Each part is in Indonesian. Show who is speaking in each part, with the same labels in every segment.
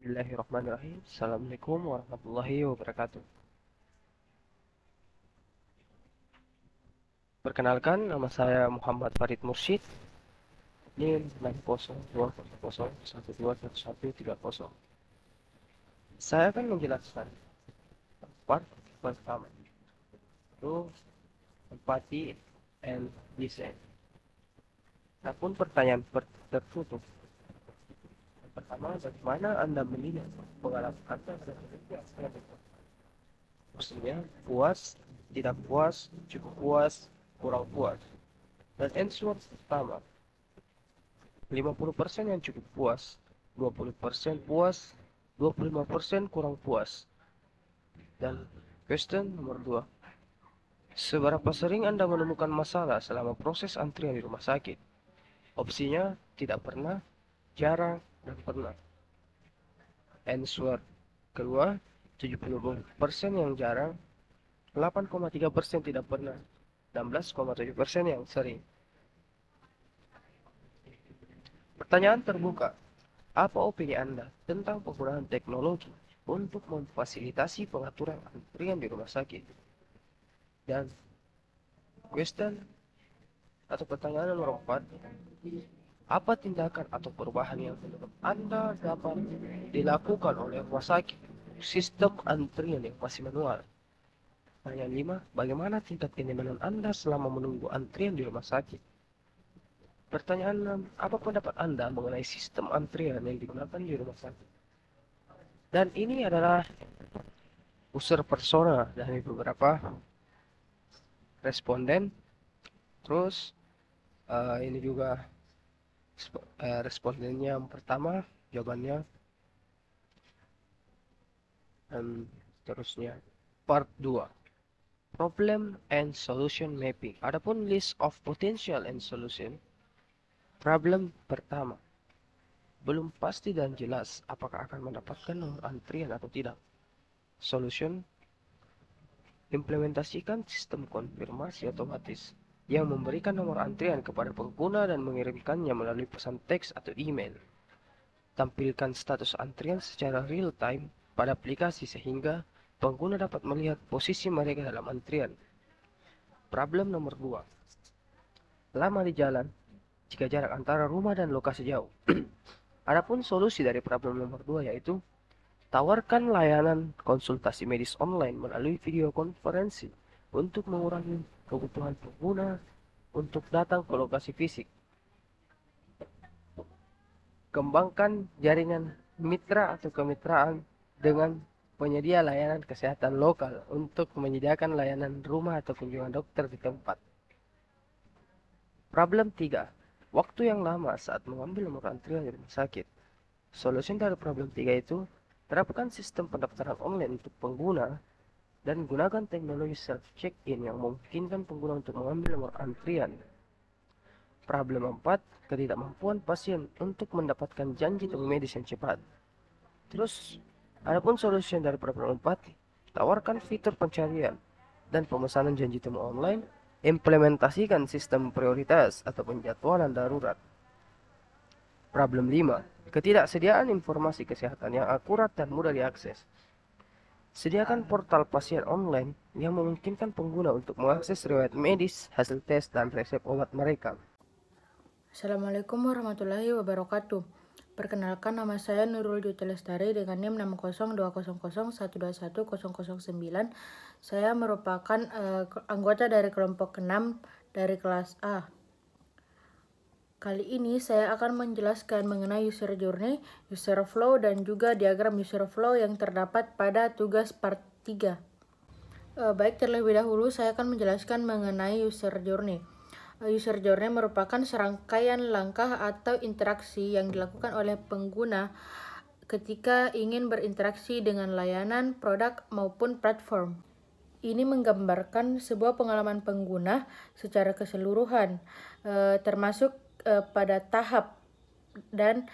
Speaker 1: Bismillahirrahmanirrahim. Assalamualaikum warahmatullahi wabarakatuh. Perkenalkan, nama saya Muhammad Farid Mursyid. NIM 60200121130. Saya akan menjelaskan part pertama, itu empathy and design. Adapun pertanyaan tertutup. Pertama, bagaimana Anda menilai pengalaman Anda terhadap maksudnya puas, tidak puas, cukup puas, kurang puas. Dan answer pertama, 50% yang cukup puas, 20% puas, 25% kurang puas. Dan question nomor 2, seberapa sering Anda menemukan masalah selama proses antrian di rumah sakit? Opsinya tidak pernah, jarang, dan pernah. Answer kedua, 70% yang jarang, 8,3% tidak pernah, 16,7% yang sering. Pertanyaan terbuka. Apa opini Anda tentang penggunaan teknologi untuk memfasilitasi pengaturan antrian di rumah sakit? Dan question atau pertanyaan nomor 4, apa tindakan atau perubahan yang menurut Anda dapat dilakukan oleh rumah sakit sistem antrian yang masih manual? Pertanyaan 5, bagaimana tingkat kenyamanan Anda selama menunggu antrian di rumah sakit? Pertanyaan 6, apa pendapat Anda mengenai sistem antrian yang digunakan di rumah sakit? Dan ini adalah user persona dari beberapa responden. Terus ini juga respondennya yang pertama, jawabannya, dan seterusnya. Part 2, problem and solution mapping. Adapun list of potential and solution. Problem pertama, belum pasti dan jelas apakah akan mendapatkan nomor antrian atau tidak. Solution, implementasikan sistem konfirmasi otomatis yang memberikan nomor antrian kepada pengguna dan mengirimkannya melalui pesan teks atau email. Tampilkan status antrian secara real time pada aplikasi sehingga pengguna dapat melihat posisi mereka dalam antrian. Problem nomor 2, lama di jalan jika jarak antara rumah dan lokasi jauh. Adapun solusi dari problem nomor 2 yaitu tawarkan layanan konsultasi medis online melalui video konferensi untuk mengurangi kebutuhan pengguna untuk datang ke lokasi fisik. Kembangkan jaringan mitra atau kemitraan dengan penyedia layanan kesehatan lokal untuk menyediakan layanan rumah atau kunjungan dokter di tempat. Problem 3, waktu yang lama saat mengambil nomor antrian di rumah sakit. Solusi dari problem 3 itu, terapkan sistem pendaftaran online untuk pengguna dan gunakan teknologi self check-in yang memungkinkan pengguna untuk mengambil nomor antrian. Problem 4, ketidakmampuan pasien untuk mendapatkan janji temu medis yang cepat. Terus, adapun solusi dari problem 4, tawarkan fitur pencarian dan pemesanan janji temu online, implementasikan sistem prioritas atau penjadwalan darurat. Problem 5, ketidaksediaan informasi kesehatan yang akurat dan mudah diakses. Sediakan portal pasien online yang memungkinkan pengguna untuk mengakses riwayat medis, hasil tes, dan resep obat mereka.
Speaker 2: Assalamualaikum warahmatullahi wabarakatuh. Perkenalkan, nama saya Nurul Juti Lestari dengan NIM 60200121009. Saya merupakan anggota dari kelompok 6 dari kelas A. Kali ini saya akan menjelaskan mengenai user journey, user flow, dan juga diagram user flow yang terdapat pada tugas part 3. Baik, terlebih dahulu saya akan menjelaskan mengenai user journey. User journey merupakan serangkaian langkah atau interaksi yang dilakukan oleh pengguna ketika ingin berinteraksi dengan layanan, produk, maupun platform. Ini menggambarkan sebuah pengalaman pengguna secara keseluruhan, termasuk pada tahap dan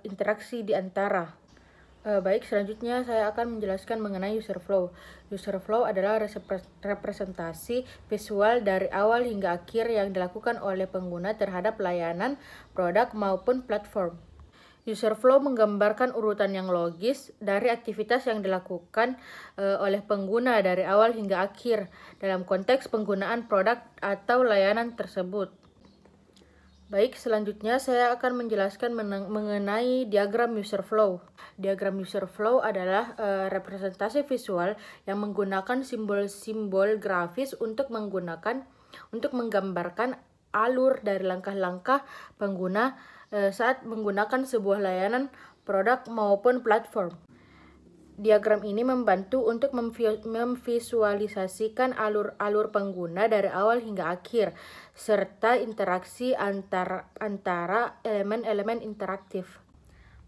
Speaker 2: interaksi di antara. Baik, selanjutnya saya akan menjelaskan mengenai user flow. User flow adalah representasi visual dari awal hingga akhir yang dilakukan oleh pengguna terhadap layanan, produk, maupun platform. User flow menggambarkan urutan yang logis dari aktivitas yang dilakukan oleh pengguna dari awal hingga akhir dalam konteks penggunaan produk atau layanan tersebut. Baik, selanjutnya saya akan menjelaskan mengenai diagram user flow. Diagram user flow adalah representasi visual yang menggunakan simbol-simbol grafis untuk menggambarkan alur dari langkah-langkah pengguna saat menggunakan sebuah layanan, produk, maupun platform. Diagram ini membantu untuk memvisualisasikan alur-alur pengguna dari awal hingga akhir, serta interaksi antara elemen-elemen interaktif.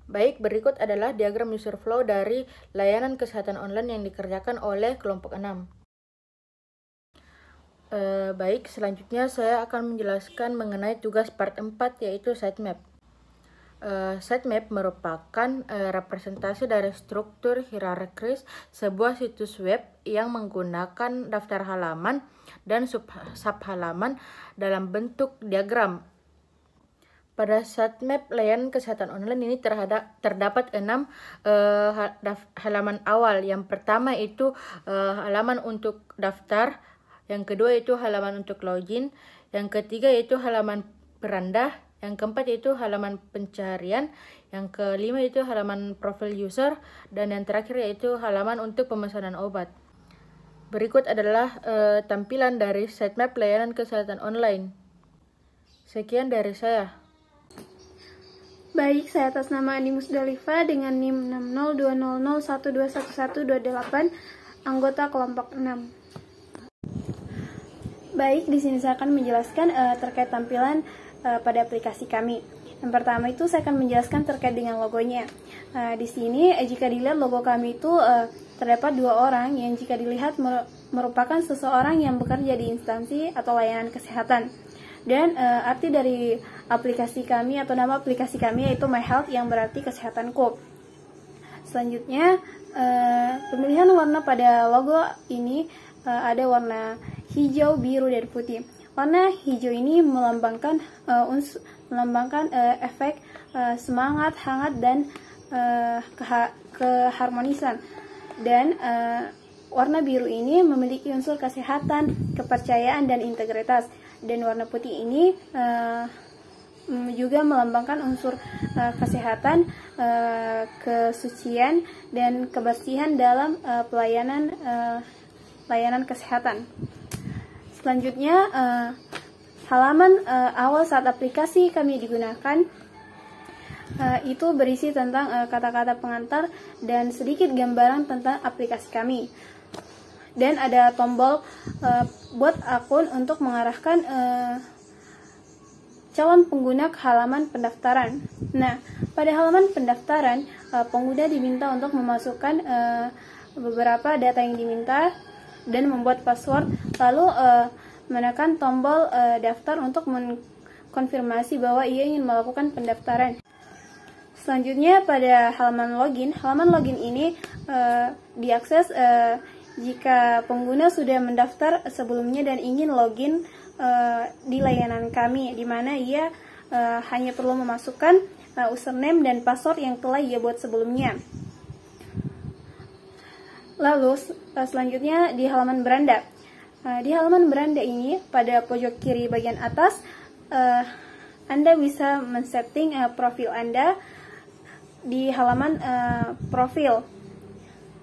Speaker 2: Baik, berikut adalah diagram user flow dari layanan kesehatan online yang dikerjakan oleh kelompok 6. Baik, selanjutnya saya akan menjelaskan mengenai tugas part 4, yaitu sitemap. Sitemap merupakan representasi dari struktur hierarkis sebuah situs web yang menggunakan daftar halaman dan subhalaman dalam bentuk diagram. Pada sitemap layanan kesehatan online ini terdapat 6 halaman awal. Yang pertama itu halaman untuk daftar, yang kedua itu halaman untuk login, yang ketiga itu halaman beranda, yang keempat itu halaman pencarian, yang kelima itu halaman profil user, dan yang terakhir yaitu halaman untuk pemesanan obat. Berikut adalah tampilan dari sitemap layanan kesehatan online. Sekian dari saya.
Speaker 3: Baik, saya atas nama Ani Musdalifah dengan NIM 602001211128, anggota kelompok 6. Baik, di sini saya akan menjelaskan terkait tampilan pada aplikasi kami. Yang pertama itu saya akan menjelaskan terkait dengan logonya. Di sini jika dilihat logo kami itu terdapat 2 orang yang jika dilihat merupakan seseorang yang bekerja di instansi atau layanan kesehatan. Dan arti dari aplikasi kami atau nama aplikasi kami yaitu My Health, yang berarti kesehatanku. Selanjutnya pemilihan warna pada logo ini ada warna hijau, biru, dan putih. Warna hijau ini melambangkan efek semangat, hangat, dan keharmonisan. Dan warna biru ini memiliki unsur kesehatan, kepercayaan, dan integritas. Dan warna putih ini juga melambangkan unsur kesehatan, kesucian, dan kebersihan dalam layanan kesehatan. Selanjutnya, halaman awal saat aplikasi kami digunakan itu berisi tentang kata-kata pengantar dan sedikit gambaran tentang aplikasi kami. Dan ada tombol buat akun untuk mengarahkan calon pengguna ke halaman pendaftaran. Nah, pada halaman pendaftaran, pengguna diminta untuk memasukkan beberapa data yang diminta dan membuat password, lalu menekan tombol daftar untuk mengkonfirmasi bahwa ia ingin melakukan pendaftaran. Selanjutnya pada halaman login ini diakses jika pengguna sudah mendaftar sebelumnya dan ingin login di layanan kami, di mana ia hanya perlu memasukkan username dan password yang telah ia buat sebelumnya. Lalu selanjutnya di halaman beranda. Di halaman beranda ini pada pojok kiri bagian atas Anda bisa men-setting profil Anda di halaman profil,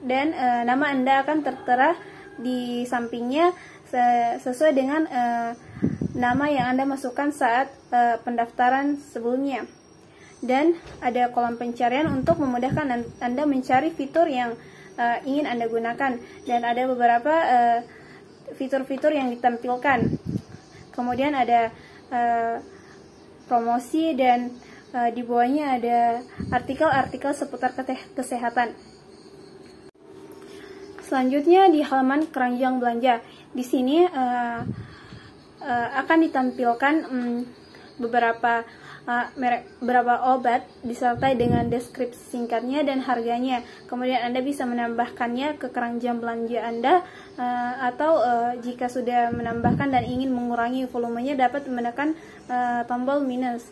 Speaker 3: dan nama Anda akan tertera di sampingnya sesuai dengan nama yang Anda masukkan saat pendaftaran sebelumnya. Dan ada kolom pencarian untuk memudahkan Anda mencari fitur yang ingin Anda gunakan, dan ada beberapa fitur-fitur yang ditampilkan. Kemudian ada promosi, dan di bawahnya ada artikel-artikel seputar kesehatan. Selanjutnya di halaman keranjang belanja. Di sini akan ditampilkan beberapa obat disertai dengan deskripsi singkatnya dan harganya. Kemudian Anda bisa menambahkannya ke keranjang belanja Anda, atau jika sudah menambahkan dan ingin mengurangi volumenya dapat menekan tombol minus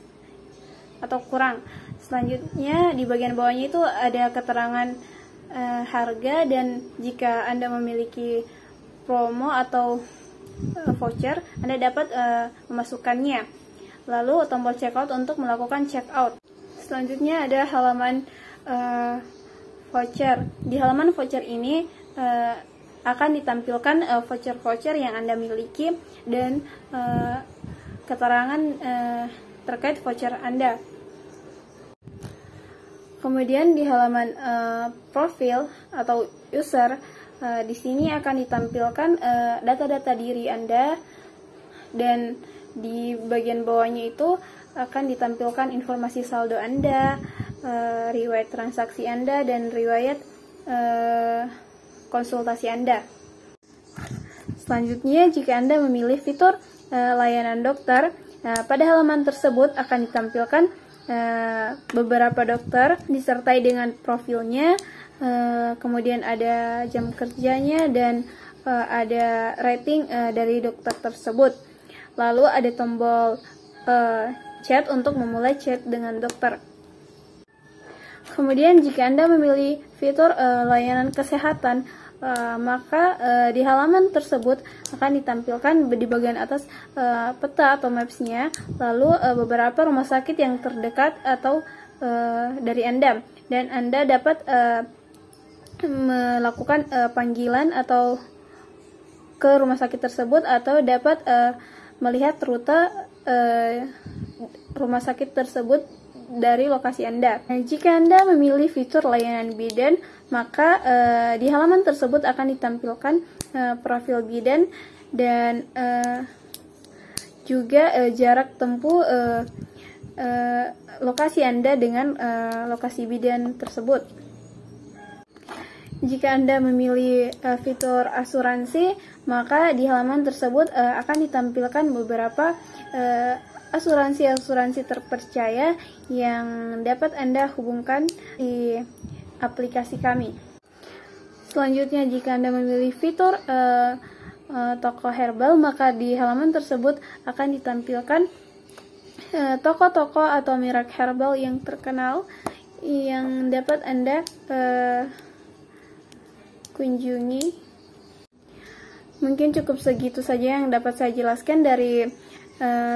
Speaker 3: atau kurang. Selanjutnya di bagian bawahnya itu ada keterangan harga, dan jika Anda memiliki promo atau voucher, Anda dapat memasukkannya. Lalu tombol checkout untuk melakukan checkout. Selanjutnya ada halaman voucher. Di halaman voucher ini akan ditampilkan voucher-voucher yang Anda miliki dan keterangan terkait voucher Anda. Kemudian di halaman profil atau user, di sini akan ditampilkan data-data diri Anda, dan di bagian bawahnya itu akan ditampilkan informasi saldo Anda, riwayat transaksi Anda, dan riwayat konsultasi Anda. Selanjutnya, jika Anda memilih fitur layanan dokter, pada halaman tersebut akan ditampilkan beberapa dokter disertai dengan profilnya, kemudian ada jam kerjanya, dan ada rating dari dokter tersebut. Lalu ada tombol chat untuk memulai chat dengan dokter. Kemudian jika Anda memilih fitur layanan kesehatan, maka di halaman tersebut akan ditampilkan di bagian atas peta atau maps-nya, lalu beberapa rumah sakit yang terdekat atau dari Anda, dan Anda dapat melakukan panggilan atau ke rumah sakit tersebut, atau dapat melihat rute rumah sakit tersebut dari lokasi Anda. Nah, jika Anda memilih fitur layanan bidan, maka di halaman tersebut akan ditampilkan profil bidan dan juga jarak tempuh lokasi Anda dengan lokasi bidan tersebut. Jika Anda memilih fitur asuransi, maka di halaman tersebut akan ditampilkan beberapa asuransi-asuransi terpercaya yang dapat Anda hubungkan di aplikasi kami. Selanjutnya, jika Anda memilih fitur toko herbal, maka di halaman tersebut akan ditampilkan toko-toko atau merek herbal yang terkenal yang dapat Anda kunjungi. Mungkin cukup segitu saja yang dapat saya jelaskan dari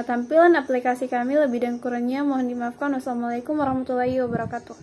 Speaker 3: tampilan aplikasi kami. Lebih dan kurangnya mohon dimaafkan. Wassalamualaikum warahmatullahi wabarakatuh.